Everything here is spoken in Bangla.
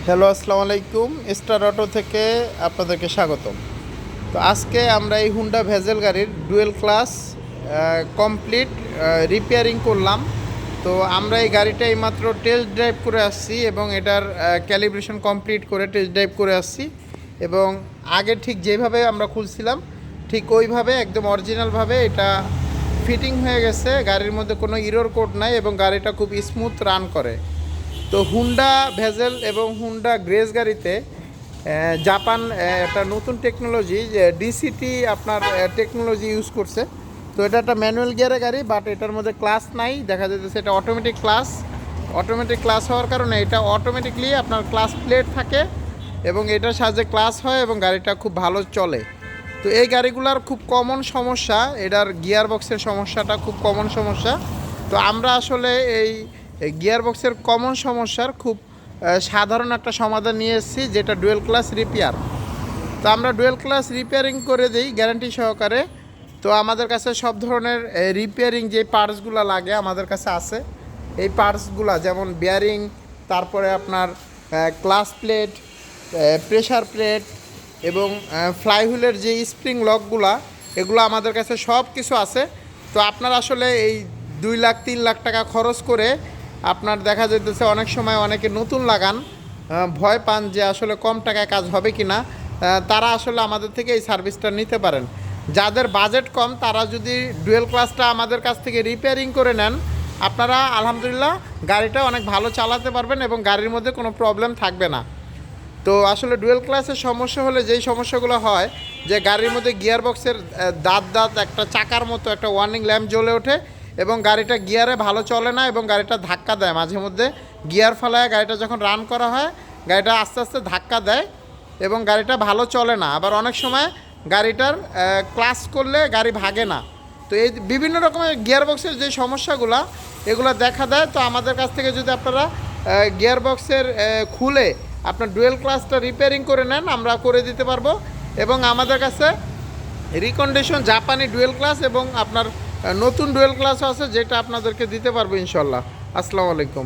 হ্যালো, আসসালামু আলাইকুম। স্টার অটো থেকে আপনাদেরকে স্বাগতম। তো আজকে আমরা এই হুন্ডা ভেজেল গাড়ির ডুয়েল ক্লাস কমপ্লিট রিপেয়ারিং করলাম। তো আমরা এই গাড়িটা এইমাত্র টেস্ট ড্রাইভ করে আসছি এবং এটার ক্যালিব্রেশন কমপ্লিট করে টেস্ট ড্রাইভ করে আসছি। এবং আগে ঠিক যেভাবে আমরা খুলছিলাম ঠিক ওইভাবে একদম অরিজিনালভাবে এটা ফিটিং হয়ে গেছে। গাড়ির মধ্যে কোনো ইরর কোড নাই এবং গাড়িটা খুব স্মুথ রান করে। তো হুন্ডা ভেজেল এবং হুন্ডা গ্রেস গাড়িতে জাপান একটা নতুন টেকনোলজি ডিসিটি আপনার টেকনোলজি ইউজ করছে। তো এটা একটা ম্যানুয়াল গিয়ারের গাড়ি, বাট এটার মধ্যে ক্লাস নাই, দেখা যাচ্ছে এটা অটোমেটিক ক্লাস হওয়ার কারণে এটা অটোমেটিকলি আপনার ক্লাস প্লেট থাকে এবং এটার সাহায্যে ক্লাস হয় এবং গাড়িটা খুব ভালো চলে। তো এই গাড়িগুলোর খুব কমন সমস্যা, এটার গিয়ার বক্সের সমস্যাটা খুব কমন সমস্যা। তো আমরা আসলে এই গিয়ার বক্সের কমন সমস্যার খুব সাধারণ একটা সমাধান নিয়ে এসেছি, যেটা ডুয়েল ক্লাস রিপেয়ার। তো আমরা ডুয়েল ক্লাস রিপেয়ারিং করে দিই গ্যারান্টি সহকারে। তো আমাদের কাছে সব ধরনের রিপেয়ারিং যে পার্টসগুলো লাগে আমাদের কাছে আছে। এই পার্টসগুলো যেমন বিয়ারিং, তারপরে আপনার ক্লাস প্লেট, প্রেশার প্লেট এবং ফ্লাইহুইলের যে স্প্রিং লকগুলা, এগুলো আমাদের কাছে সব কিছু আছে। তো আপনারা আসলে এই 2 লাখ 3 লাখ টাকা খরচ করে আপনার দেখা যেতেছে অনেক সময় অনেকে নতুন লাগান, ভয় পান যে আসলে কম টাকায় কাজ হবে কি না। তারা আসলে আমাদের থেকে এই সার্ভিসটা নিতে পারেন। যাদের বাজেট কম তারা যদি ডুয়েল ক্লাসটা আমাদের কাছ থেকে রিপেয়ারিং করে নেন, আপনারা আলহামদুলিল্লাহ গাড়িটা অনেক ভালো চালাতে পারবেন এবং গাড়ির মধ্যে কোনো প্রবলেম থাকবে না। তো আসলে ডুয়েল ক্লাসের সমস্যা হলে যেই সমস্যাগুলো হয়, যে গাড়ির মধ্যে গিয়ার বক্সের দাঁত একটা চাকার মতো একটা ওয়ার্নিং ল্যাম্প জ্বলে ওঠে এবং গাড়িটা গিয়ারে ভালো চলে না এবং গাড়িটা ধাক্কা দেয় মাঝে মধ্যে। গিয়ার ফালায় গাড়িটা যখন রান করা হয় গাড়িটা আস্তে আস্তে ধাক্কা দেয় এবং গাড়িটা ভালো চলে না। আবার অনেক সময় গাড়িটার ক্লাস করলে গাড়ি ভাগে না। তো এই বিভিন্ন রকমের গিয়ার বক্সের যে সমস্যাগুলো এগুলো দেখা দেয়। তো আমাদের কাছ থেকে যদি আপনারা গিয়ার বক্সের খুলে আপনার ডুয়েল ক্লাসটা রিপেয়ারিং করে নেন, আমরা করে দিতে পারবো। এবং আমাদের কাছে রিকন্ডিশন জাপানি ডুয়েল ক্লাস এবং আপনার নতুন ডুয়েল ক্লাসও আছে, যেটা আপনাদেরকে দিতে পারবো ইনশাল্লাহ। আসসালামু আলাইকুম।